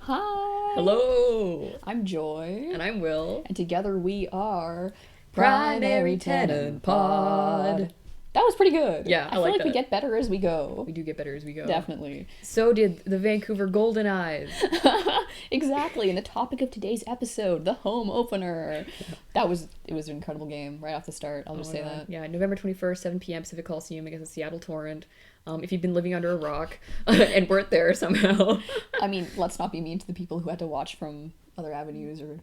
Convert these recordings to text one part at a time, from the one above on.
Hi. Hello. I'm Joy. And I'm Will. And together we are Primary Tenant Pod. That was pretty good. Yeah, I feel like we that. get better as we go. We do get better as we go. Definitely. So did the Vancouver Goldeneyes. Exactly. And the topic of today's episode, the home opener. It was an incredible game right off the start. I'll just say that. Yeah, November 21st, 7 p.m. Pacific Coliseum against the Seattle Torrent. If you've been living under a rock and weren't there somehow. I mean, let's not be mean to the people who had to watch from other avenues or,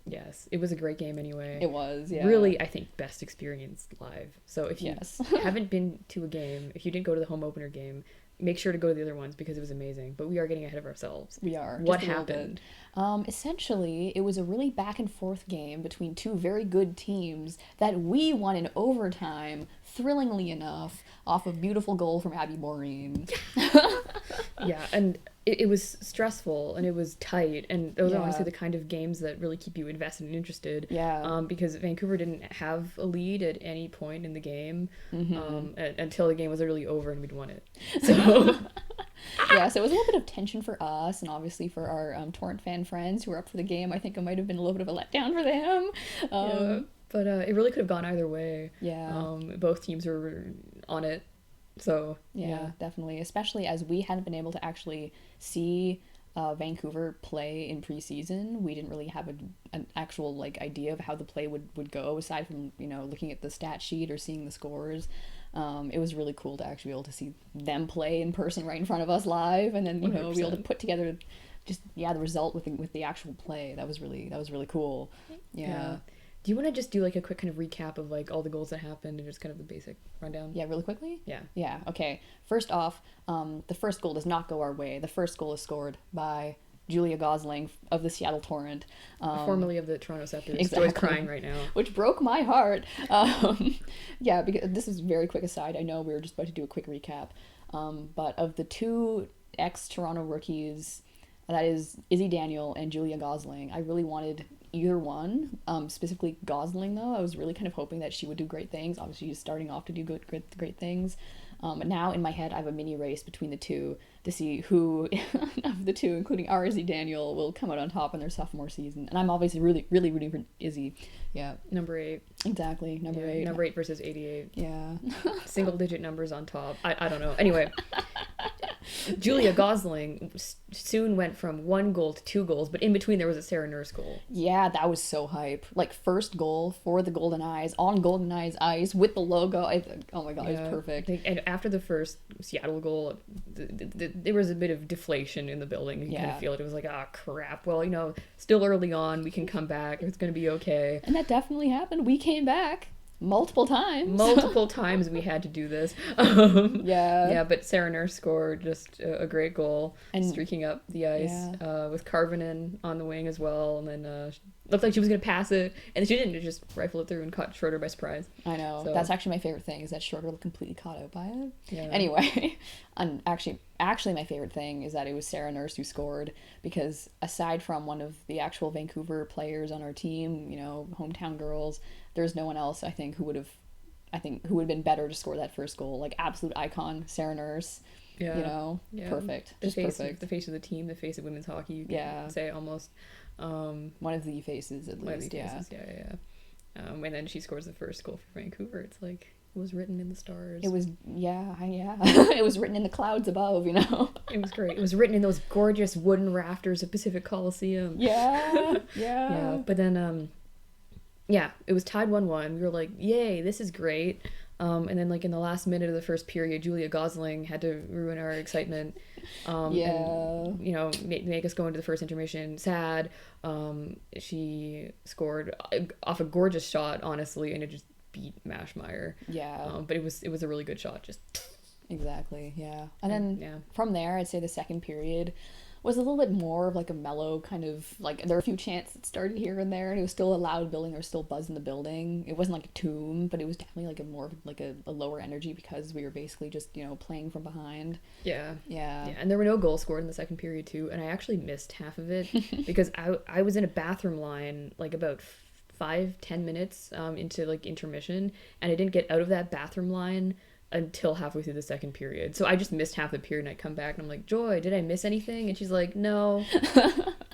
Yes, it was a great game anyway. It was, yeah. Really, I think, best experience live. So if you Yes. haven't been to a game, if you didn't go to the home opener game, make sure to go to the other ones because it was amazing. But we are getting ahead of ourselves. We are. What just a little happened? bit. Essentially, it was a really back and forth game between two very good teams that we won in overtime, thrillingly enough, off a beautiful goal from Abby Maureen. Yeah, and it was stressful and it was tight, and those are Yeah. honestly the kind of games that really keep you invested and interested. Yeah. Because Vancouver didn't have a lead at any point in the game until the game was literally over and we'd won it. So Yeah, so it was a little bit of tension for us, and obviously for our Torrent fan friends who were up for the game. I think it might have been a little bit of a letdown for them. yeah. But it really could have gone either way. Yeah. Both teams were on it. So Yeah, definitely. Especially as we hadn't been able to actually see Vancouver play in preseason. We didn't really have an actual idea of how the play would go aside from looking at the stat sheet or seeing the scores. It was really cool to actually be able to see them play in person right in front of us live, and then be able to 100%. put together just the result with the actual play. That was really cool. Yeah. Do you want to just do a quick kind of recap of all the goals that happened and just kind of the basic rundown? Yeah, really quickly? Yeah. Yeah, okay. First off, the first goal does not go our way. The first goal is scored by Julia Gosling of the Seattle Torrent. Formerly of the Toronto Scepters. Exactly. Joy's crying right now. Which broke my heart. Yeah, because this is a very quick aside. I know we were just about to do a quick recap. But of the two ex-Toronto rookies, that is Izzy Daniel and Julia Gosling, I really wanted either one. Specifically Gosling, though. I was really kind of hoping that she would do great things. Obviously, she's starting off to do great things. But now in my head, I have a mini race between the two to see who of the two, including our Izzy Daniel, will come out on top in their sophomore season. And I'm obviously really rooting for Izzy. Yeah. Number 8. Exactly. Number 8. Number 8 versus 88. Yeah. Single digit numbers on top. I don't know. Anyway. Julia Gosling soon went from 1 goal to 2 goals, but in between there was a Sarah Nurse goal. Yeah, that was so hype. First goal for the Goldeneyes on Goldeneyes ice with the logo. Oh my god, it was perfect. And after the first Seattle goal, there was a bit of deflation in the building. You kind of feel it. It was crap. Well, still early on. We can come back. It's going to be okay. And that definitely happened. We came back. Multiple times We had to do this. Yeah, but Sarah Nurse scored just a great goal, and streaking up the ice with Karvinen on the wing as well, and then looked like she was going to pass it, and she didn't. It just rifled it through and caught Schroeder by surprise. I know. So, that's actually my favorite thing, is that Schroeder completely caught out by it. Yeah. Anyway, and actually my favorite thing is that it was Sarah Nurse who scored, because aside from one of the actual Vancouver players on our team, hometown girls, there's no one else I think who would have been better to score that first goal. Absolute icon, Sarah Nurse. Yeah. Perfect. Perfect. The face of the team, the face of women's hockey. You can say almost. One of the faces at least. Yeah. And then she scores the first goal for Vancouver. It's it was written in the stars. It was it was written in the clouds above. It was great. It was written in those gorgeous wooden rafters of Pacific Coliseum. Yeah. But then it was tied 1-1. We were like, yay, this is great. And then in the last minute of the first period, Julia Gosling had to ruin our excitement. And, make us go into the first intermission sad. She scored off a gorgeous shot, honestly, and it just beat Mashmeyer. Yeah. But it was a really good shot. Just exactly. Yeah. And then from there, I'd say the second period was a little bit more of a mellow kind of there were a few chants that started here and there, and it was still a loud building. There was still buzz in the building. It wasn't a tomb, but it was definitely a more a lower energy, because we were basically just playing from behind. Yeah. Yeah. And there were no goals scored in the second period too, and I actually missed half of it because I was in a bathroom line about 5-10 minutes into intermission, and I didn't get out of that bathroom line until halfway through the second period. So I just missed half the period, and I come back and I'm like, Joy, did I miss anything? And she's like, no.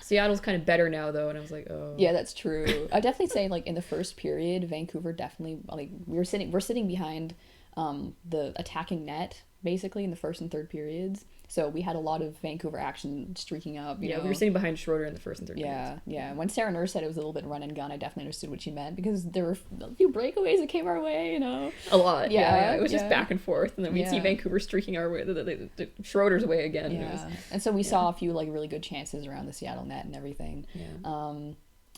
Seattle's kind of better now though, and I was like, oh. Yeah, that's true. I definitely say like in the first period, Vancouver definitely, like we're sitting behind the attacking net basically in the first and third periods. So we had a lot of Vancouver action streaking up. You know? We were sitting behind Schroeder in the first and third periods. Yeah. When Sarah Nurse said it was a little bit run and gun, I definitely understood what she meant, because there were a few breakaways that came our way, you know. A lot. Yeah. It was just back and forth, and then we'd see Vancouver streaking our way, the Schroeder's way again. Yeah. And so we saw a few like really good chances around the Seattle net and everything. Yeah.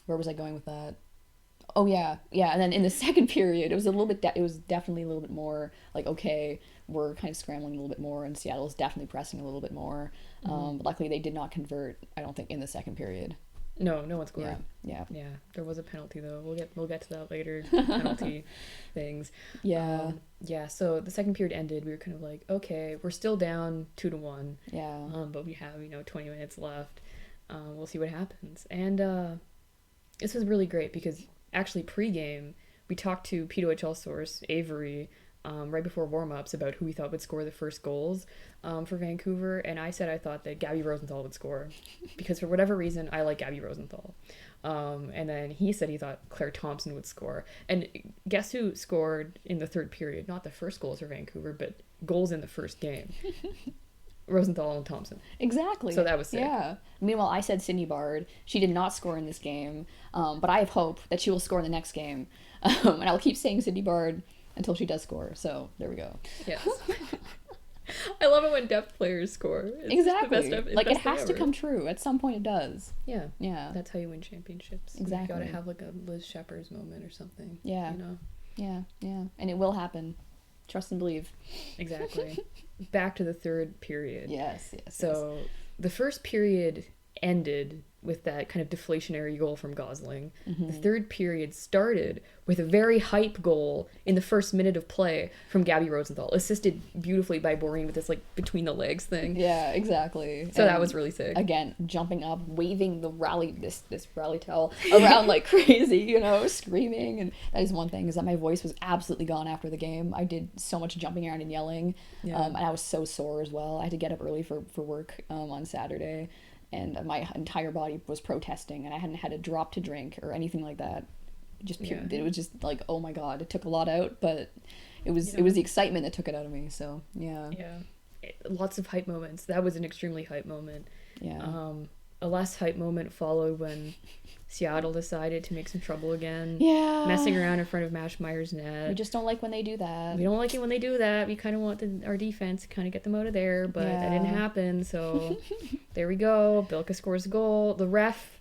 Where was I going with that? Oh yeah. And then in the second period, it was it was definitely a little bit more like, okay, we're kind of scrambling a little bit more, and Seattle's definitely pressing a little bit more. But luckily they did not convert, I don't think, in the second period. No one scored. Yeah. There was a penalty though. We'll get to that later. Penalty things. Yeah. So the second period ended. We were kind of like, okay, we're still down 2-1. Yeah. But we have 20 minutes left. We'll see what happens. And this was really great because actually pregame we talked to PWHL source Avery right before warm-ups about who we thought would score the first goals for Vancouver, and I said I thought that Gabby Rosenthal would score because for whatever reason I like Gabby Rosenthal, and then he said he thought Claire Thompson would score, and guess who scored in the third period? Not the first goals for Vancouver, but goals in the first game. Rosenthal and Thompson. Exactly. So that was sick. Yeah. Meanwhile, I said Sydney Bard. She did not score in this game, but I have hope that she will score in the next game. And I'll keep saying Sydney Bard until she does score. So there we go. Yes. I love it when depth players score. It's exactly. The best, like best it has to come true. At some point it does. Yeah. Yeah. That's how you win championships. Exactly. You gotta have like a Liz Shepard's moment or something. Yeah. You know? Yeah. And it will happen. Trust and believe. Exactly. Back to the third period. Yes. So the first period ended with that kind of deflationary goal from Gosling. Mm-hmm. The third period started with a very hype goal in the first minute of play from Gabby Rosenthal, assisted beautifully by Maureen with this like between the legs thing. Yeah, exactly. So that was really sick. Again, jumping up, waving the rally this rally towel around like crazy, screaming. And that is one thing, is that my voice was absolutely gone after the game. I did so much jumping around and yelling, and I was so sore as well. I had to get up early for work on Saturday. And my entire body was protesting, and I hadn't had a drop to drink or anything like that. It was just like, oh my god, it took a lot out, but it was the excitement that took it out of me. So yeah. Lots of hype moments. That was an extremely hype moment. Yeah. A less hype moment followed when Seattle decided to make some trouble again. Yeah. Messing around in front of Mash Meyer's net. We just don't like when they do that. We don't like it when they do that. We kind of want our defense to kind of get them out of there, but that didn't happen. So there we go. Bilka scores a goal. The ref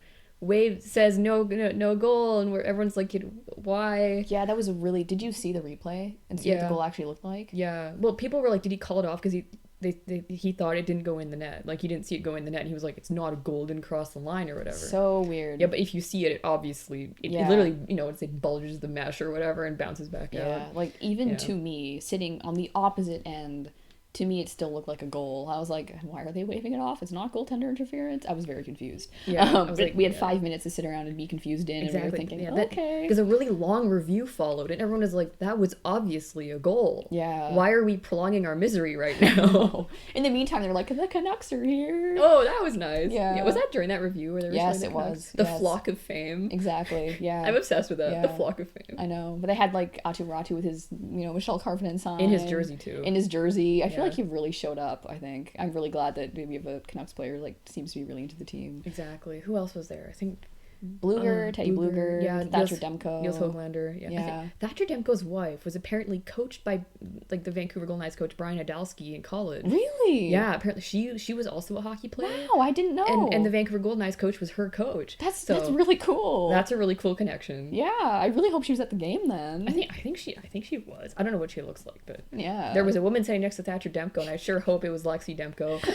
says no goal, and everyone's like, why? Yeah, that was did you see the replay and see what the goal actually looked like? Yeah. Well, people were like, did he call it off because he thought it didn't go in the net. Like, he didn't see it go in the net, and he was like, it's not a goal, didn't cross the line or whatever. So weird. Yeah, but if you see it, obviously it literally, it's like bulges the mesh or whatever and bounces back out. Yeah, like even to me, sitting on the opposite end, to me it still looked like a goal. I was like, why are they waving it off? It's not goaltender interference. I was very confused. Yeah, we had 5 minutes to sit around and be confused in, exactly. And we were thinking, okay. Because a really long review followed, and everyone was like, that was obviously a goal. Yeah. Why are we prolonging our misery right now? In the meantime, they were like, the Canucks are here. Oh, that was nice. Yeah. Was that during that review where they were Yes, the it Canucks? was. The Flock of Fame. Exactly. Yeah. I'm obsessed with that. Yeah. The Flock of Fame. I know, but they had like Atu Ratu with his, Michelle Carpenter sign in his jersey too. In his jersey, I feel like he really showed up. I think I'm really glad that we have a Canucks player seems to be really into the team. Exactly. Who else was there? I think Teddy Bluger, Thatcher Demko, Niels Hoglander. Yeah. Thatcher Demko's wife was apparently coached by like the Vancouver Goldeneyes coach Brian Adalski in college. Really? Yeah. Apparently she was also a hockey player. Wow, I didn't know. And the Vancouver Goldeneyes coach was her coach. That's really cool. That's a really cool connection. Yeah, I really hope she was at the game then. I think she was. I don't know what she looks like, but yeah, there was a woman sitting next to Thatcher Demko, and I sure hope it was Lexi Demko.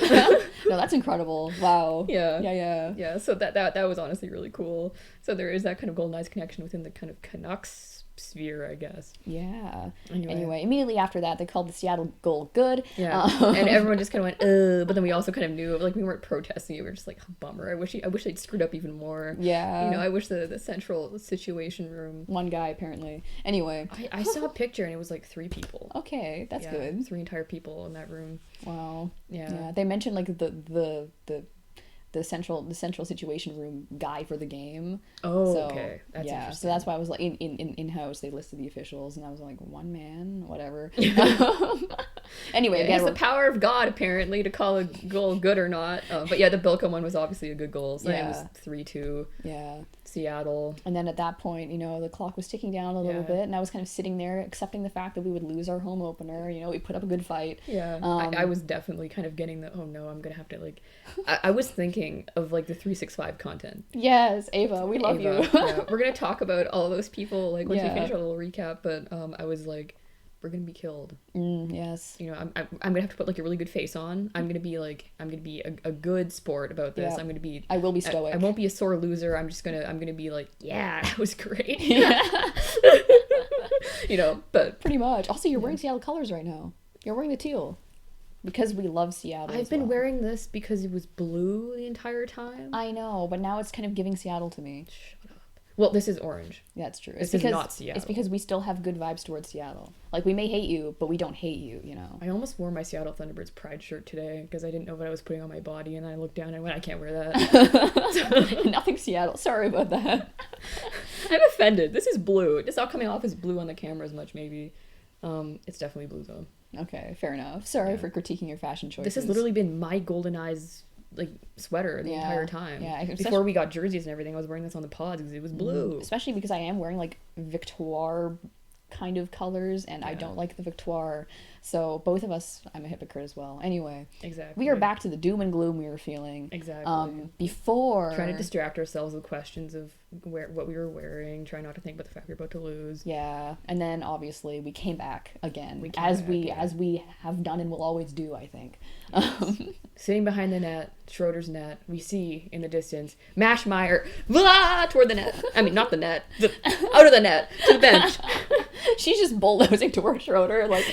No, that's incredible. Wow. Yeah. So that was honestly really cool. So there is that kind of Goldeneyes connection within the kind of Canucks sphere, I guess. Yeah. Anyway, immediately after that, they called the Seattle goal good. Yeah. And everyone just kind of went, but then we also kind of knew, like, we weren't protesting it. We were just like, oh, bummer. I wish they'd screwed up even more. Yeah. I wish the central situation room. One guy, apparently. Anyway. I saw a picture, and it was like 3 people. Okay, that's good. 3 entire people in that room. Wow. Yeah. They mentioned, like, the central situation room guy for the game. Oh, so, okay. That's interesting. So that's why I was like in-house they listed the officials, and I was like, one man, whatever. Anyway, again, it's the power of God apparently to call a goal good or not. But yeah, the Bilko one was obviously a good goal. So it was 3-2. Yeah. Seattle. And then at that point, the clock was ticking down a little bit, and I was kind of sitting there accepting the fact that we would lose our home opener. We put up a good fight. Yeah. I was definitely kind of getting oh no, I'm gonna have to I was thinking of like the 365 content. Yes, Ava, we love you. Yeah. We're gonna talk about all those people once we finish our little recap, but I was like, we're gonna be killed. Yes. I'm gonna have to put like a really good face on. I'm gonna be a good sport about this. Yeah. I will be stoic. I won't be a sore loser. I'm gonna be like, yeah, that was great. But pretty much. Also, you're wearing Seattle colors right now. You're wearing the teal. Because we love Seattle. I've been wearing this because it was blue the entire time. I know, but now it's kind of giving Seattle to me. Shut up. Well, this is orange. Yeah, it's true. This is not Seattle. It's because we still have good vibes towards Seattle. Like, we may hate you, but we don't hate you, I almost wore my Seattle Thunderbirds pride shirt today because I didn't know what I was putting on my body, and I looked down and went, I can't wear that. Nothing Seattle. Sorry about that. I'm offended. This is blue. It's not coming off as blue on the camera as much, maybe. It's definitely blue, though. Okay, fair enough. Sorry for critiquing your fashion choices. This has literally been my Goldeneyes sweater the entire time. Yeah, before we got jerseys and everything, I was wearing this on the pods because it was blue. Especially because I am wearing like Victoire kind of colors, and I don't like the Victoire. So both of us, I'm a hypocrite as well. Anyway, exactly. We are back to the doom and gloom we were feeling. Exactly. Before trying to distract ourselves with questions of what we were wearing, trying not to think about the fact we were about to lose. Yeah, and then obviously we came back again, as we have done and will always do, I think. Yes. Sitting behind the net, Schroeder's net, we see in the distance Mashmeyer toward the net. I mean, not the net, out of the net to the bench. She's just bulldozing towards Schroeder, like,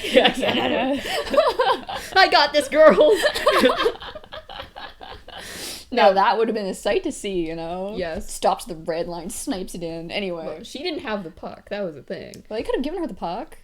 I got this, girls. Now that would have been a sight to see, Yes. Stops the red line, snipes it in. Anyway. Well, she didn't have the puck. That was the thing. Well, they could have given her the puck.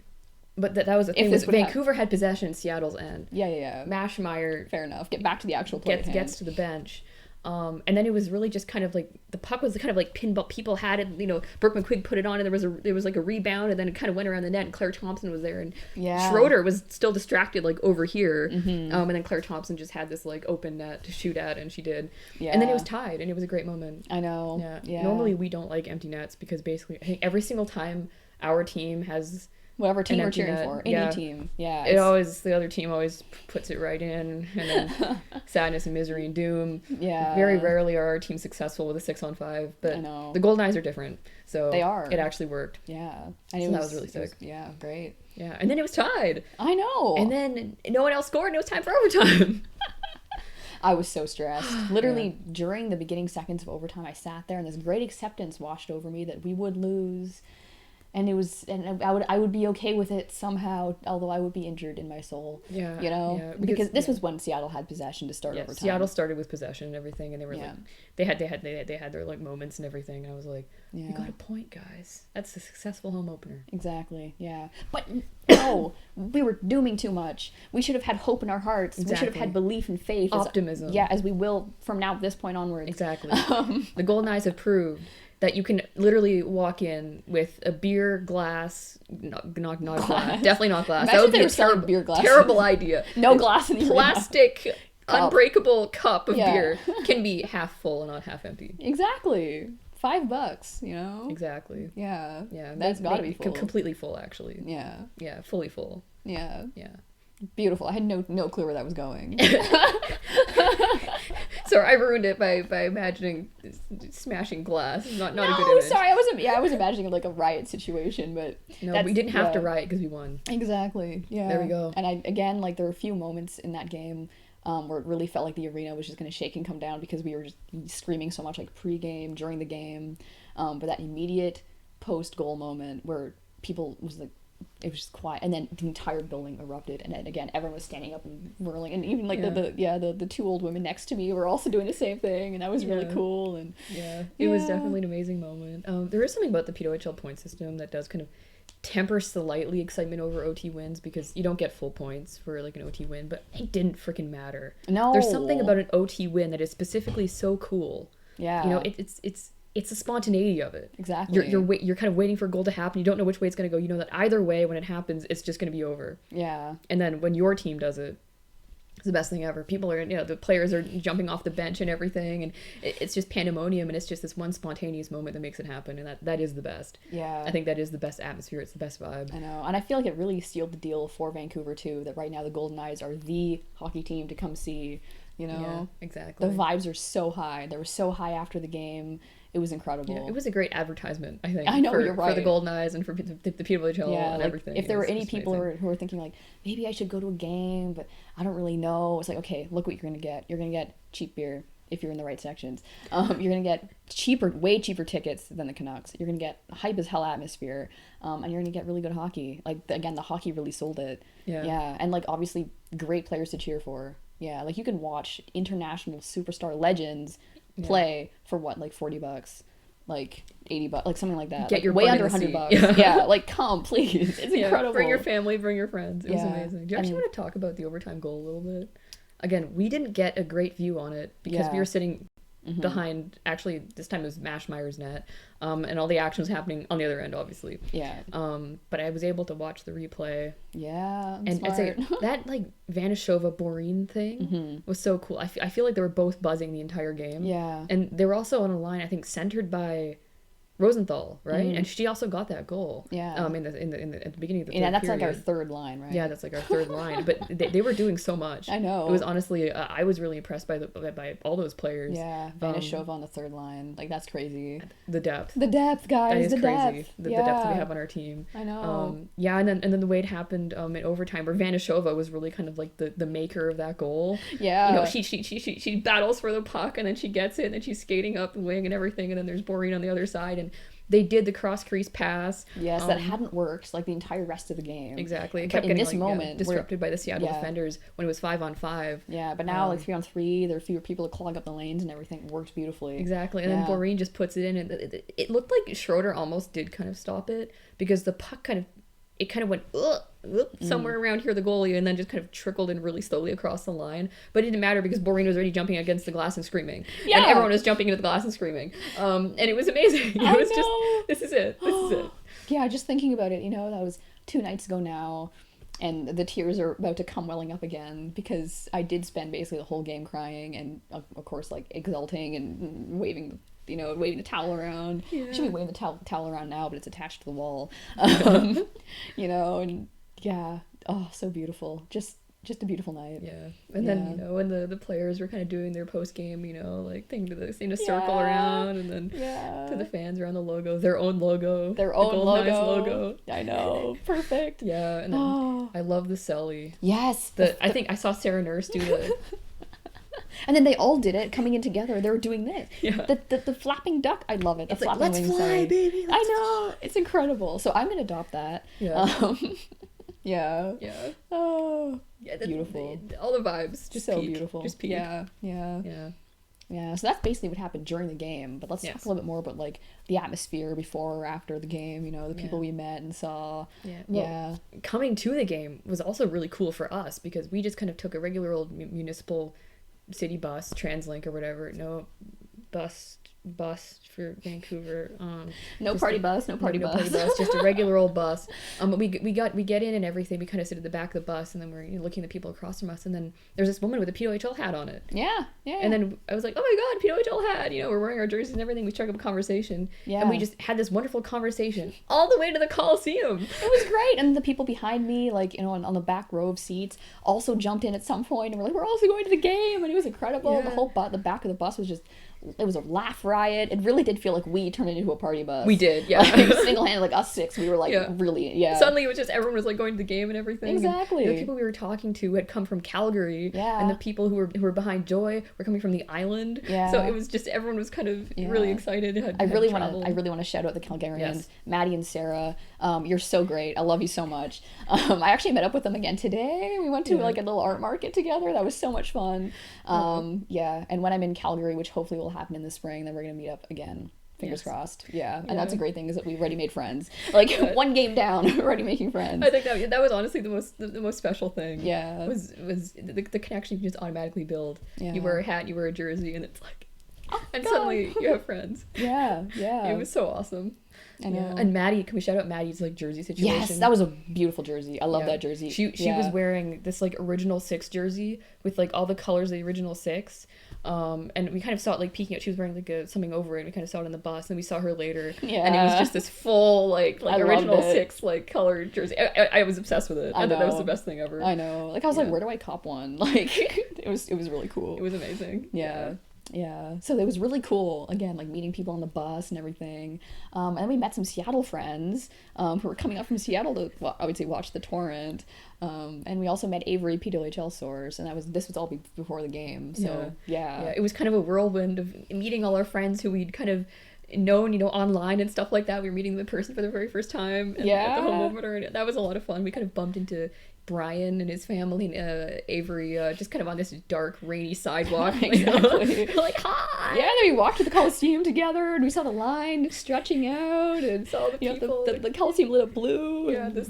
But that was the thing. Vancouver had possession, Seattle's end. Yeah. Mashmeyer. Fair enough. Get back to the actual play. Gets to the bench. And then it was really just kind of like the puck was kind of like pinball. People had it, Brooke McQuigg put it on, and there was like a rebound, and then it kind of went around the net, and Claire Thompson was there, and Schroeder was still distracted like over here, and then Claire Thompson just had this like open net to shoot at, and she did, and then it was tied, and it was a great moment. I know. Yeah. Normally we don't like empty nets because basically I think every single time our team has. Whatever team we're cheering for, any team, the other team always puts it right in, and then sadness and misery and doom. Yeah, very rarely are our teams successful with a 6-on-5, but I know. The Goldeneyes are different, so they are. It actually worked. Yeah, and that was really sick. Yeah, great. Yeah, and then it was tied. I know. And then no one else scored, and it was time for overtime. I was so stressed. Literally, during the beginning seconds of overtime, I sat there, and this great acceptance washed over me that we would lose. And I would be okay with it somehow, although I would be injured in my soul. Yeah. Because this was when Seattle had possession to start overtime. Seattle started with possession and everything, and they were like, they had their like moments and everything, and I was like, you got a point, guys. That's a successful home opener. Exactly. Yeah. But no, we were dooming too much. We should have had hope in our hearts. Exactly. We should have had belief and faith, optimism. As we will from now this point onwards. Exactly. The Goldeneyes have proved that you can literally walk in with a beer glass, not glass, definitely not glass. Imagine that would be a terrible idea. No glass in the plastic, unbreakable cup of beer can be half full and not half empty. Exactly. $5, Exactly. Yeah. Yeah. That's gotta be full. Completely full, actually. Yeah. Yeah, fully full. Yeah. Yeah. Beautiful. I had no clue where that was going. So I ruined it by imagining smashing glass. Not a good image. Sorry, I was imagining like a riot situation, but no, we didn't have to riot because we won. Exactly. Yeah. There we go. And there were a few moments in that game where it really felt like the arena was just going to shake and come down because we were just screaming so much like pre-game, during the game. But that immediate post-goal moment where people was like, it was just quiet, and then the entire building erupted, and then again everyone was standing up and whirling, and even like the two old women next to me were also doing the same thing, and that was really cool. And it was definitely an amazing moment. There is something about the PWHL point system that does kind of temper slightly excitement over OT wins, because you don't get full points for like an OT win, but it didn't freaking matter. No, there's something about an OT win that is specifically so cool. Yeah, you know, it's the spontaneity of it. Exactly. You're kind of waiting for a goal to happen. You don't know which way it's going to go. You know that either way, when it happens, it's just going to be over. Yeah. And then when your team does it, it's the best thing ever. People are, the players are jumping off the bench and everything, and it's just pandemonium, and it's just this one spontaneous moment that makes it happen, and that is the best. Yeah. I think that is the best atmosphere. It's the best vibe. I know. And I feel like it really sealed the deal for Vancouver, too, that right now the Goldeneyes are the hockey team to come see, Yeah, exactly. The vibes are so high. They were so high after the game. It was incredible. Yeah, it was a great advertisement, I think. I know, you're right. For the Goldeneyes and for the PWHL and like, everything. If there were any people who were thinking like, maybe I should go to a game, but I don't really know. It's like, okay, look what you're going to get. You're going to get cheap beer if you're in the right sections. You're going to get way cheaper tickets than the Canucks. You're going to get hype as hell atmosphere. And you're going to get really good hockey. Like, again, the hockey really sold it. Yeah. And like, obviously, great players to cheer for. Yeah. Like, you can watch international superstar legends play for what, like $40? Like $80, like something like that. Get like your way under $100. Yeah, like come, please. It's incredible. Bring your family, bring your friends. It was amazing. Do you actually want to talk about the overtime goal a little bit? Again, we didn't get a great view on it because we were sitting behind. Actually, this time it was Mashmeyer's net, and all the action was happening on the other end, obviously. Yeah. But I was able to watch the replay. Yeah. And I'd say that like Vanishova Boreen thing was so cool. I feel like they were both buzzing the entire game. Yeah. And they were also on a line, I think, centered by Rosenthal, right? And she also got that goal. Yeah. At the beginning of the third that's period. like our third line, right? Yeah, that's like our third line. But they were doing so much. I know. It was honestly, I was really impressed by all those players. Yeah, Vanishova on the third line, like that's crazy. The depth, guys. That is crazy. The depth that we have on our team. I know. And then the way it happened in overtime, where Vanishova was really kind of like the maker of that goal. Yeah. She battles for the puck, and then she gets it, and then she's skating up the wing and everything, and then there's Boreen on the other side, and they did the cross crease pass. Yes, that hadn't worked like the entire rest of the game. Exactly. It but kept in getting this moment disrupted by the Seattle defenders when it was 5-on-5. Yeah, but now like 3-on-3, there are fewer people to clog up the lanes and everything. It worked beautifully. Exactly. And then Boreen just puts it in, and it looked like Schroeder almost did kind of stop it, because the puck kind of went somewhere around here, the goalie, and then just kind of trickled in really slowly across the line. But it didn't matter because Boreen was already jumping against the glass and screaming. Yeah. And everyone was jumping into the glass and screaming. And it was amazing. It was just, this is it. This is it. Yeah, just thinking about it, that was 2 nights ago now. And the tears are about to come welling up again, because I did spend basically the whole game crying and, of course, like exulting and waving the towel around. Yeah. I should be waving the towel around now, but it's attached to the wall. And so beautiful. Just a beautiful night. Yeah. And then, when the players were kind of doing their post game, like thing to circle around, and then to the fans around the logo, their own logo. Their own logo. I know. Perfect. Yeah. And then I love the celly. Yes. I think I saw Sarah Nurse do the and then they all did it coming in together. They were doing this. Yeah. The flapping duck. I love it. It's like, let's fly, baby. I know. It's incredible. So I'm gonna adopt that. Yeah. Yeah. Oh. Yeah. Beautiful. All the vibes. Just so peak. Beautiful. Just peak. Yeah. So that's basically what happened during the game. But let's talk a little bit more about like the atmosphere before or after the game. The people we met and saw. Well, coming to the game was also really cool for us, because we just kind of took a regular old municipal city bus, TransLink or whatever. No bus for Vancouver. No party bus, just a regular old bus. But we get in and everything. We kind of sit at the back of the bus, and then we're looking at the people across from us, and then there's this woman with a PWHL hat on it. Yeah. And then I was like, oh my god, PWHL hat! We're wearing our jerseys and everything. We struck up a conversation, and we just had this wonderful conversation all the way to the Coliseum. It was great, and the people behind me, like on the back row of seats, also jumped in at some point, and we're like, we're also going to the game, and it was incredible. The whole the back of the bus was just it was a laugh riot. It really did feel like we turned it into a party bus. We did, yeah. Like, single-handed, like us six, we were like really, Suddenly it was just everyone was like going to the game and everything. Exactly. And the people we were talking to had come from Calgary. Yeah. And the people who were behind Joy were coming from the island. Yeah. So it was just everyone was kind of really excited. I really want to shout out the Calgarians, Yes. Maddie and Sarah. You're so great. I love you so much. I actually met up with them again today. We went to like a little art market together. That was so much fun. And when I'm in Calgary, which hopefully will happen in the spring, then we're gonna meet up again. Fingers crossed. Yeah. And that's a great thing, is that we've already made friends. Like one game down, we're already making friends. I think that was honestly the most special thing. Yeah. Was the connection you just automatically build. Yeah. You wear a hat, you wear a jersey, and it's like, and God. suddenly you have friends. Yeah. It was so awesome. I know. And Maddie, can we shout out Maddie's like jersey situation? Yes, that was a beautiful jersey. I love that jersey. She was wearing this like original 6 jersey with like all the colors of the original 6. And we kind of saw it like peeking out. She was wearing like something over it. And we kind of saw it on the bus, and we saw her later. Yeah. And it was just this full like original 6 like colored jersey. I was obsessed with it. I thought that was the best thing ever. I know. Like I was like, where do I cop one? Like it was really cool. It was amazing. Yeah. So it was really cool. Again, like meeting people on the bus and everything. And then we met some Seattle friends who were coming up from Seattle to, I would say, watch the Torrent. And we also met Avery, PWHL source, and this was all before the game. So yeah, it was kind of a whirlwind of meeting all our friends who we'd kind of known, online and stuff like that. We were meeting them in person for the very first time at the home opener, and that was a lot of fun. We kind of bumped into Brian and his family, and Avery, just kind of on this dark, rainy sidewalk. Exactly. Like, hi! Yeah, then we walked to the Coliseum together, and we saw the line stretching out, and saw the people. The Coliseum lit up blue. Yeah, this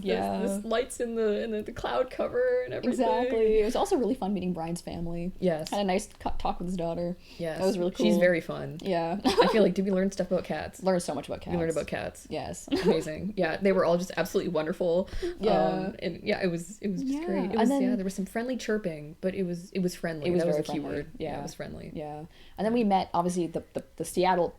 lights in the cloud cover and everything. Exactly. It was also really fun meeting Brian's family. Yes. Had a nice talk with his daughter. Yes. That was really cool. She's very fun. Yeah. I feel like, did we learn stuff about cats? Learned so much about cats. We learned about cats. Yes. Amazing. Yeah, they were all just absolutely wonderful. Yeah. And yeah, it was just great. It was, there was some friendly chirping, but it was friendly. It was that very was a key word. Yeah, it was friendly. Yeah. And then we met, obviously, the Seattle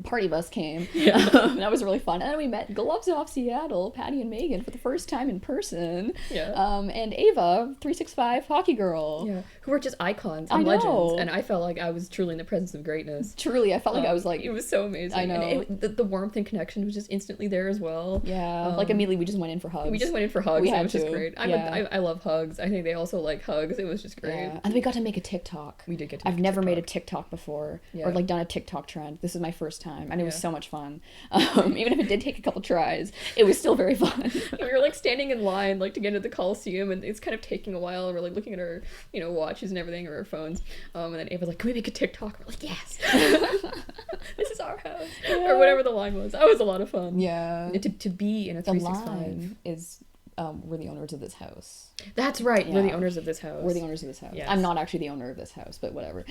party bus came. Yeah. That was really fun. And then we met Gloves Off Seattle, Patty and Megan, for the first time in person. Yeah. And Ava, 365 hockey girl. Yeah. Who were just icons and legends. And I felt like I was truly in the presence of greatness. Truly, I felt like I was like... It was so amazing. I know. And the warmth and connection was just instantly there as well. Yeah. Like immediately we just went in for hugs. We just went in for hugs. We had it was just to. great. I love hugs. I think they also like hugs. It was just great. Yeah. And we got to make a TikTok. We did get to I've never made a TikTok before. Yeah. Or like done a TikTok trend. This is my first time. And it was so much fun. Even if it did take a couple tries, it was still very fun. We were like standing in line like to get into the Coliseum, and it's kind of taking a while, and we're like looking at our watches and everything, or our phones, and then Ava's like, can we make a TikTok? We're like, yes. This is our house. Or whatever the line was. That was a lot of fun. Yeah. To be in a 365. The line is we're the owners of this house. That's right. Yeah. We're the owners of this house. We're the owners of this house. Yes. I'm not actually the owner of this house, but whatever.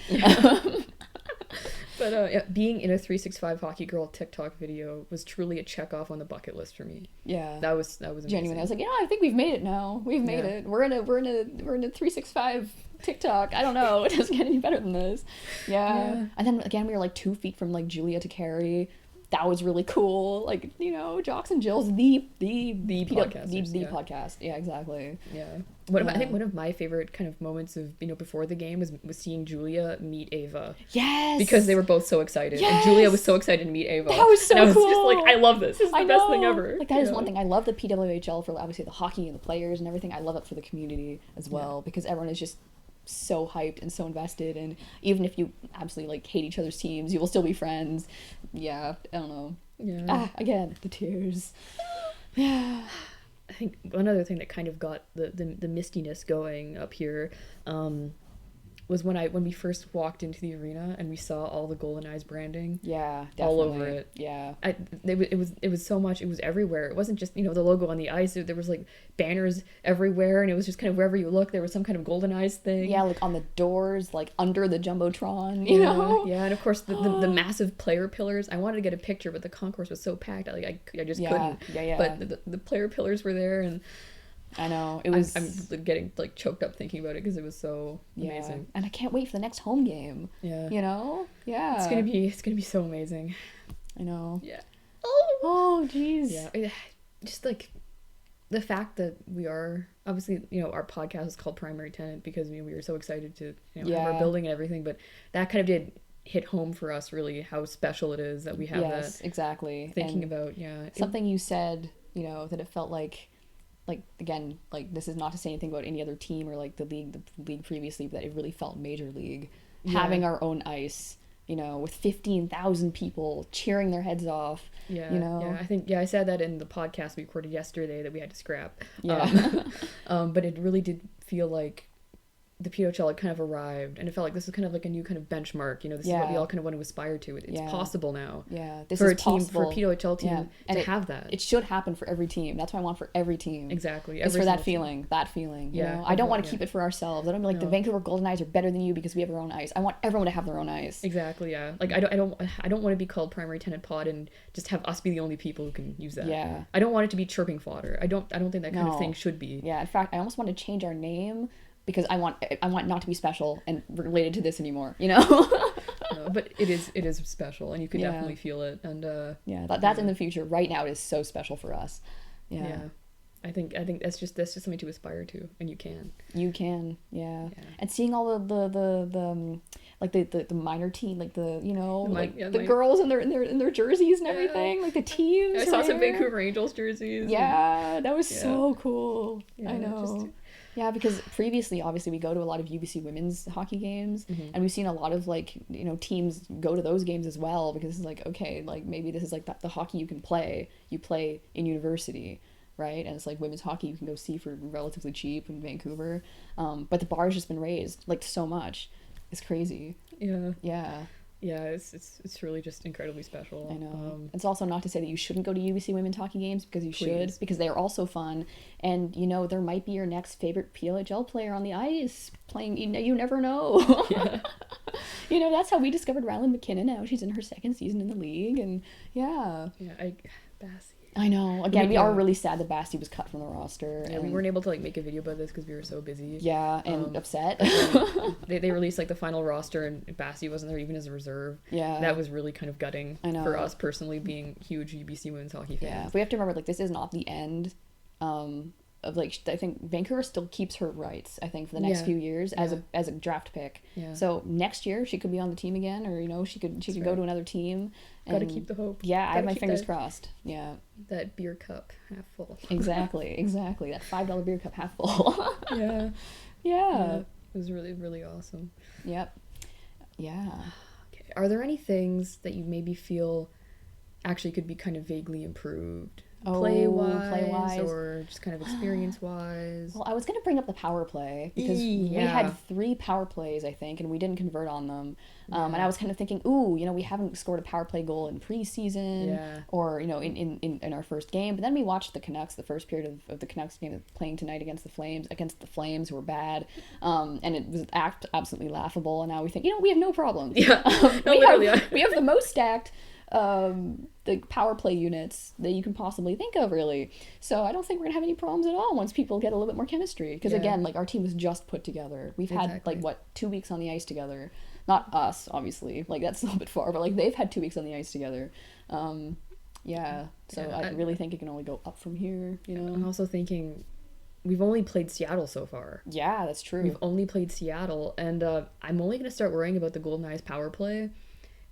But being in a 365 Hockey Girl TikTok video was truly a check off on the bucket list for me. Yeah, that was amazing. Genuinely. I was like, I think we've made it now. We've made it. We're in a 365 TikTok. I don't know. It doesn't get any better than this. Yeah. And then again, we were like 2 feet from like Julia to Carrie. That was really cool. Like, Jocks and Jill's the podcast. Yeah, exactly. Yeah. I think one of my favorite kind of moments of, before the game was seeing Julia meet Ava. Yes. Because they were both so excited. Yes. And Julia was so excited to meet Ava. That was so cool. And I was just like, I love this. This is the best thing ever. Like, that is one thing. I love the PWHL for obviously the hockey and the players and everything. I love it for the community as well because everyone is just so hyped and so invested, and even if you absolutely like hate each other's teams, you will still be friends. I don't know. Again, the tears. I think one other thing that kind of got the mistiness going up here was when we first walked into the arena and we saw all the Goldeneyes branding. Yeah, definitely. All over it. Yeah. It was so much. It was everywhere. It wasn't just, the logo on the ice. There was like banners everywhere, and it was just kind of wherever you look, there was some kind of Goldeneyes thing. Yeah, like on the doors, like under the Jumbotron, you know? Yeah, and of course the massive player pillars. I wanted to get a picture, but the concourse was so packed. I just couldn't. Yeah. But the player pillars were there, and I know it was. I'm getting like choked up thinking about it because it was so amazing, and I can't wait for the next home game. Yeah, yeah, it's gonna be so amazing. I know. Yeah. Oh, jeez. Yeah, just like the fact that we are obviously, our podcast is called Primary Tenant because we were so excited to have our building and everything, but that kind of did hit home for us really how special it is that we have that. Exactly. Thinking And about something you said, that it felt like again, like this is not to say anything about any other team or like the league previously, but that it really felt major league having our own ice, with 15,000 people cheering their heads off. I think I said that in the podcast we recorded yesterday that we had to scrap. But it really did feel like the PHL had kind of arrived, and it felt like this is kind of like a new kind of benchmark. This is what we all kind of want to aspire to. It's possible now. This for is a team, possible. for a PHL team and to have that. It should happen for every team. That's what I want for every team. Exactly. It's for that feeling. I don't want to keep it for ourselves. I don't be like the Vancouver Goldeneyes are better than you because we have our own ice. I want everyone to have their own ice. Exactly. Yeah. Like I don't want to be called primary tenant pod and just have us be the only people who can use that. Yeah. I don't want it to be chirping fodder. I don't think that kind of thing should be. Yeah. In fact, I almost want to change our name, because I want not to be special and related to this anymore, No, but it is special, and you can definitely feel it. And that's in the future. Right now, it is so special for us. Yeah. I think that's just something to aspire to, and you can. And seeing all the like the minor team, like the girls in their jerseys and everything, like the teams. I saw some Vancouver Angels jerseys. Yeah, that was so cool. I know. Yeah, because previously, obviously, we go to a lot of UBC women's hockey games, and we've seen a lot of teams go to those games as well, because it's like, okay, like maybe this is like the hockey you play in university, right? And it's like women's hockey you can go see for relatively cheap in Vancouver, but the bar has just been raised like so much. It's crazy. Yeah, it's really just incredibly special. I know. It's also not to say that you shouldn't go to UBC women's hockey games, because you should, because they are also fun. And, there might be your next favorite PLHL player on the ice playing. You never know. Yeah. That's how we discovered Ryland McKinnon. Now she's in her second season in the league. And, Bassy. I know. Again, we are really sad that Basti was cut from the roster. Yeah, we weren't able to make a video about this because we were so busy. Yeah, and upset. They released the final roster, and Basti wasn't there even as a reserve. Yeah, that was really kind of gutting for us personally, being huge UBC women's hockey fans. Yeah, we have to remember this is not the end. Of I think Vancouver still keeps her rights, I think, for the next few years as a draft pick. Yeah. So next year she could be on the team again, or she could go to another team. Gotta keep the hope. Yeah, I have my fingers crossed. Yeah. That beer cup half full. Exactly. That $5 beer cup half full. Yeah. It was really, really awesome. Yep. Yeah. Okay. Are there any things that you maybe feel actually could be kind of vaguely improved? Play-wise, or just kind of experience-wise? Well, I was going to bring up the power play, because we had 3 power plays, I think, and we didn't convert on them. And I was kind of thinking, we haven't scored a power play goal in preseason, or, in our first game. But then we watched the Canucks, the first period of the Canucks game playing tonight against the Flames, who were bad. And it was absolutely laughable. And now we think, we have no problem. Yeah, we have the most stacked the power play units that you can possibly think of, really. So I don't think we're gonna have any problems at all once people get a little bit more chemistry, because again, our team was just put together. We've had 2 weeks on the ice together. Not us, obviously, that's a little bit far, but they've had 2 weeks on the ice together. So I really think it can only go up from here. I'm also thinking we've only played Seattle so far. Yeah, that's true. We've only played Seattle, and I'm only gonna start worrying about the Goldeneyes power play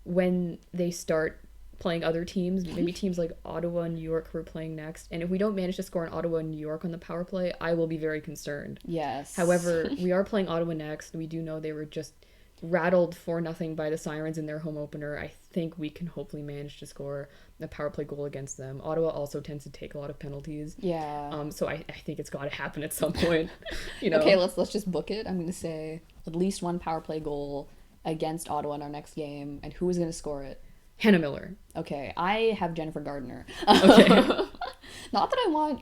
when they start playing other teams, maybe teams like Ottawa and New York who are playing next. And if we don't manage to score in Ottawa and New York on the power play, I will be very concerned. Yes. However, we are playing Ottawa next. We do know they were just rattled 4-0 by the Sirens in their home opener. I think we can hopefully manage to score a power play goal against them. Ottawa also tends to take a lot of penalties. Yeah. So I think it's got to happen at some point. Okay, let's just book it. I'm going to say at least 1 power play goal against Ottawa in our next game. And who is going to score it? Hannah Miller. Okay, I have Jennifer Gardner. Okay. Not that I want...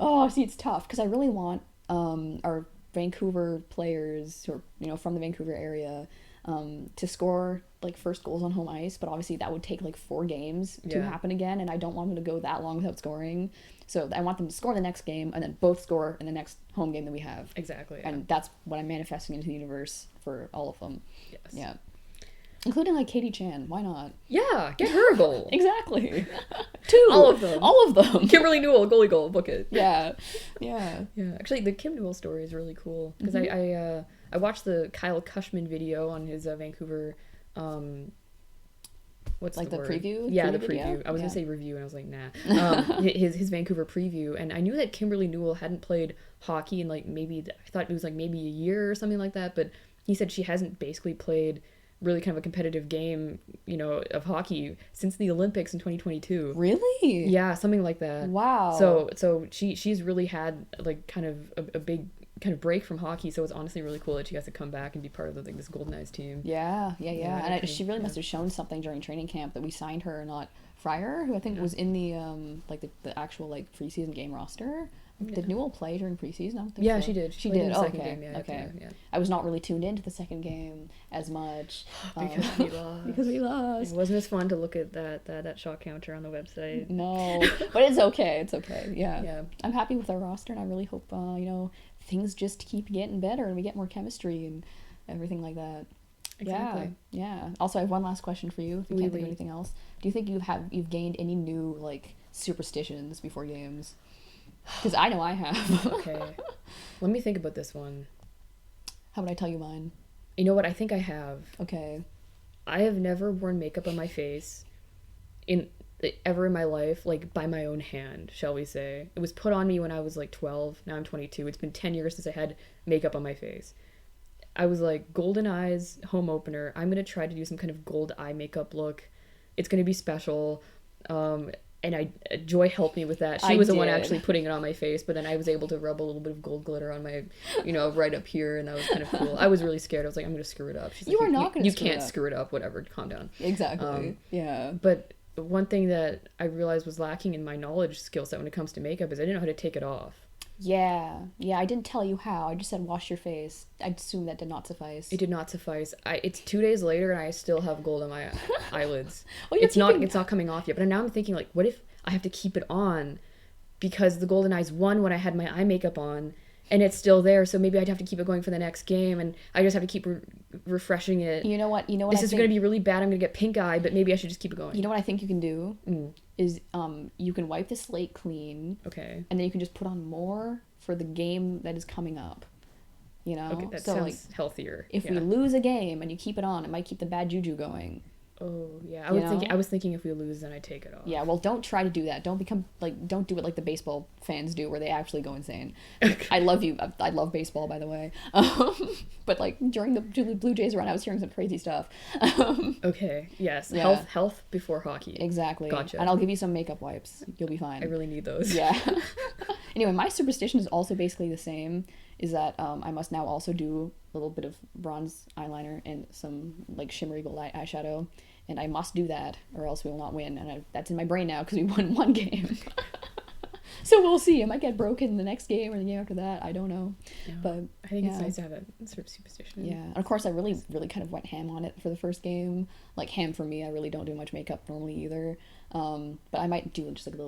Oh, see, it's tough, because I really want our Vancouver players who are, from the Vancouver area to score, first goals on home ice, but obviously that would take, 4 games to happen again, and I don't want them to go that long without scoring. So I want them to score the next game, and then both score in the next home game that we have. Exactly. And that's what I'm manifesting into the universe for all of them. Yes. Yeah. Including Katie Chan. Why not? Yeah, get her a goal. Exactly. 2. All of them. All of them. Kimberly Newell, goalie goal, book it. Yeah. Actually, the Kim Newell story is really cool, because I watched the Kyle Cushman video on his Vancouver what's like the the word? preview? Yeah, the video? preview. I was Yeah. gonna say review, and I was like, nah. His Vancouver preview, and I knew that Kimberly Newell hadn't played hockey in like maybe I thought it was like maybe a year or something like that, but he said she hasn't basically played really kind of a competitive game, of hockey since the Olympics in 2022. Really? Yeah, something like that. Wow. So she's really had like kind of a big kind of break from hockey, so it's honestly really cool that she has to come back and be part of like this Goldeneyes team. Yeah. And she really yeah. must have shown something during training camp that we signed her, not Fryer, who I think was in the like the actual like preseason game roster. Did Newell play during preseason? I don't think Yeah, so. she did. She played did. in the Oh, second okay. game. Yeah, Okay. yeah. I was not really tuned into the second game as much Because we lost. because we lost. It wasn't as fun to look at that shot counter on the website. No, but it's okay. It's okay. Yeah. Yeah. I'm happy with our roster, and I really hope things just keep getting better and we get more chemistry and everything like that. Exactly. Yeah. Also, I have one last question for you. If you Oui, can't think of oui. anything else, do you think you've gained any new like superstitions before games? Because I know I have. Okay. Let me think about this one. How would I tell you mine? You know what? I think I have. Okay. I have never worn makeup on my face ever in my life, like by my own hand, shall we say. It was put on me when I was like 12. Now I'm 22. It's been 10 years since I had makeup on my face. I was like, Goldeneyes home opener. I'm going to try to do some kind of gold eye makeup look. It's going to be special. And Joy helped me with that. She was the one actually putting it on my face, but then I was able to rub a little bit of gold glitter on my, right up here, and that was kind of cool. I was really scared. I was like, I'm going to screw it up. She's You like, are not going to You screw it can't up. screw it up. Whatever. Calm down. Exactly. Yeah. But one thing that I realized was lacking in my knowledge skill set when it comes to makeup is I didn't know how to take it off. Yeah. I didn't tell you how. I just said wash your face. I assume that did not suffice. It did not suffice. It's 2 days later and I still have gold on my eyelids. Well, It's not coming off yet. But now I'm thinking, like, what if I have to keep it on because the Goldeneyes won when I had my eye makeup on and it's still there, so maybe I'd have to keep it going for the next game, and I just have to keep refreshing it. You know what? This is going to be really bad. I'm going to get pink eye, but maybe I should just keep it going. You know what I think you can do is you can wipe the slate clean. Okay. And then you can just put on more for the game that is coming up. Okay, that so sounds healthier. If we lose a game and you keep it on, it might keep the bad juju going. Oh yeah, I was thinking if we lose, then I take it off. Yeah, well, don't try to do that. Don't do it like the baseball fans do, where they actually go insane. I love you. I love baseball, by the way. But like during the Blue Jays run, I was hearing some crazy stuff. Okay. Yes. Yeah. Health before hockey. Exactly. Gotcha. And I'll give you some makeup wipes. You'll be fine. I really need those. Yeah. Anyway, my superstition is also basically the same. Is that I must now also do a little bit of bronze eyeliner and some like shimmery gold eyeshadow. And I must do that, or else we will not win. And that's in my brain now because we won one game. So we'll see. I might get broken the next game or the game after that. I don't know. Yeah. But I think it's nice to have that sort of superstition. Yeah. And of course, I really, really kind of went ham on it for the first game. Like ham for me. I really don't do much makeup normally either. But I might do just like a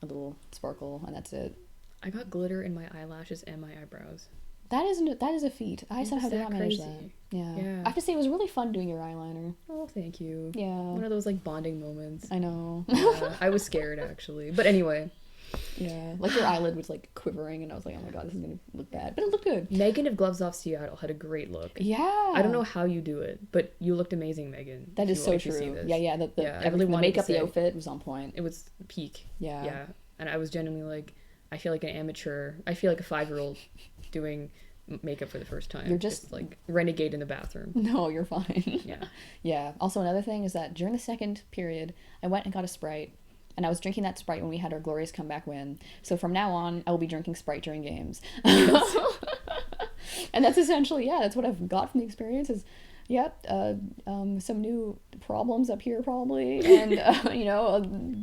little sparkle, and that's it. I got glitter in my eyelashes and my eyebrows. That is a feat. I somehow did not manage that. Yeah. I have to say, it was really fun doing your eyeliner. Oh, thank you. Yeah. One of those like bonding moments. I know. I was scared actually, but anyway. Yeah, like your eyelid was like quivering, and I was like, oh my god, this is gonna look bad, but it looked good. Megan of Gloves Off Seattle had a great look. Yeah. I don't know how you do it, but you looked amazing, Megan. That is so true. Yeah. The makeup, the outfit was on point. It was peak. Yeah. Yeah, and I was genuinely like, I feel like an amateur. I feel like a 5-year-old doing makeup for the first time. You're just like renegade in the bathroom. No, you're fine. Yeah. Yeah. Also, another thing is that during the second period, I went and got a Sprite. And I was drinking that Sprite when we had our glorious comeback win. So from now on, I will be drinking Sprite during games. Yes. And that's essentially, that's what I've got from the experience is, some new problems up here probably. And,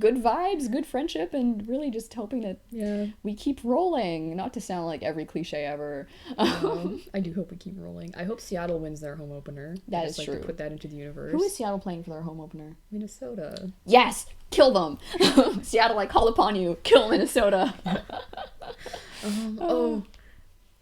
good vibes, good friendship, and really just hoping that we keep rolling. Not to sound like every cliche ever. I do hope we keep rolling. I hope Seattle wins their home opener. That is true. To put that into the universe. Who is Seattle playing for their home opener? Minnesota. Yes! Kill them! Seattle, I call upon you. Kill Minnesota.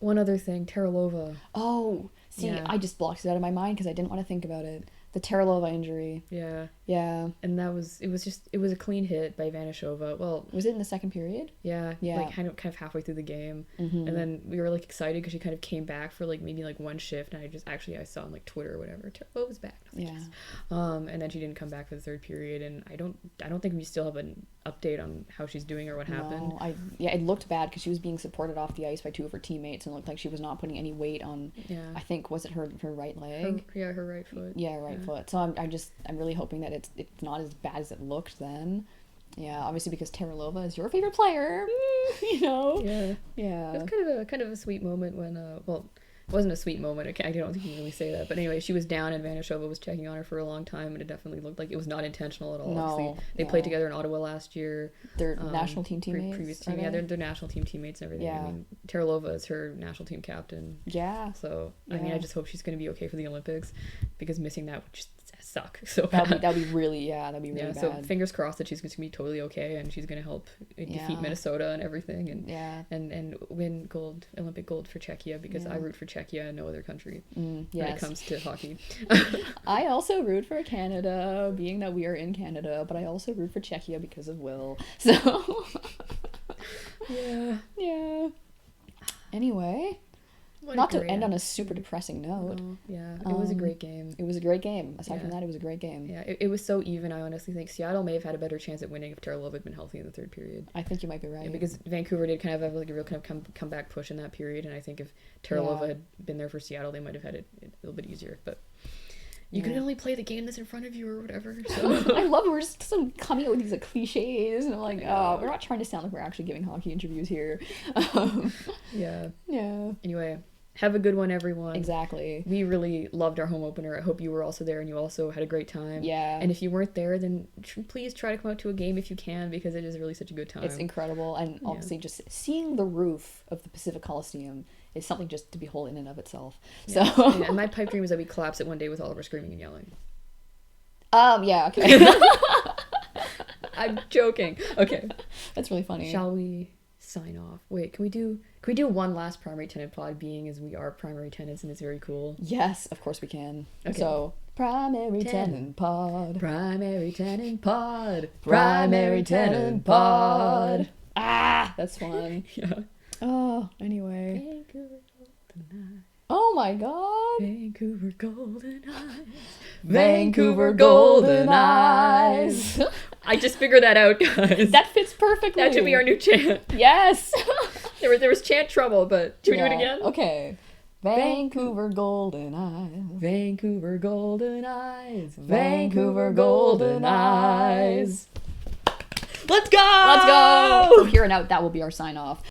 One other thing. Terralova. Oh, see, I just blocked it out of my mind because I didn't want to think about it. The Terralova injury. Yeah. Yeah. And it was a clean hit by Vanishova. Well, Was it in the second period? yeah, Yeah. like kind of halfway through the game. Mm-hmm. And then we were like excited because she kind of came back for like maybe like one shift, and I saw on like Twitter or whatever, Terrell was back. Yeah. Yes. And then she didn't come back for the third period, and I don't think we still have an update on how she's doing or what happened. No, it looked bad because she was being supported off the ice by two of her teammates, and it looked like she was not putting any weight on. Yeah. I think, was it her right leg? Her right foot. Yeah, right foot. So I'm really hoping that it's not as bad as it looked then. Yeah, obviously because Terralova is your favorite player, you know. Yeah. Yeah. It was kind of a sweet moment when well, it wasn't a sweet moment. I don't think you can really say that. But anyway, she was down and Vanishova was checking on her for a long time, and it definitely looked like it was not intentional at all. No, obviously, they played together in Ottawa last year. They're national team teammates. Previous team, yeah, they're national team teammates and everything. Yeah. I mean, Terralova is her national team captain. Yeah. So I mean, Yeah. I just hope she's going to be okay for the Olympics, because missing that would just suck. So that'd be really bad. So fingers crossed that she's going to be totally okay, and she's going to help defeat Minnesota and everything, and win Olympic gold for Czechia, because I root for Czechia and no other country when it comes to hockey. I also root for Canada, being that we are in Canada, but I also root for Czechia because of Will. So yeah. Anyway. Not to end on a super depressing note. It was a great game. It was a great game. Aside from that, it was a great game. Yeah, it was so even. I honestly think Seattle may have had a better chance at winning if Terralova had been healthy in the third period. I think you might be right. Yeah, because Vancouver did kind of have like a real kind of comeback push in that period, and I think if Terralova had been there for Seattle, they might have had it a little bit easier. But you can only play the game that's in front of you or whatever. So. I love it. We're just coming out with these like, cliches, and I'm like, oh, we're not trying to sound like we're actually giving hockey interviews here. Yeah. Yeah. Anyway. Have a good one, everyone. Exactly. We really loved our home opener. I hope you were also there and you also had a great time. Yeah. And if you weren't there, then please try to come out to a game if you can, because it is really such a good time. It's incredible. And obviously just seeing the roof of the Pacific Coliseum is something just to behold in and of itself. Yeah. So. And my pipe dream is that we collapse it one day with all of our screaming and yelling. Yeah, okay. I'm joking. Okay. That's really funny. Shall we sign off? Wait, can we do one last primary tenant pod, being as we are primary tenants and it's very cool? Yes, of course we can. Okay. So, primary tenant pod. Primary tenant pod. Primary tenant pod. Ah, that's fun. Yeah. Oh, anyway. Vancouver Goldeneyes. Oh my god. Vancouver Goldeneyes. Vancouver Goldeneyes. I just figured that out, guys. That fits perfectly. That should be our new chant. Yes. There was chant trouble, but should we do it again? Okay. Vancouver Goldeneyes. Vancouver Goldeneyes. Vancouver Goldeneyes. Let's go! Let's go! From here on out, that will be our sign off.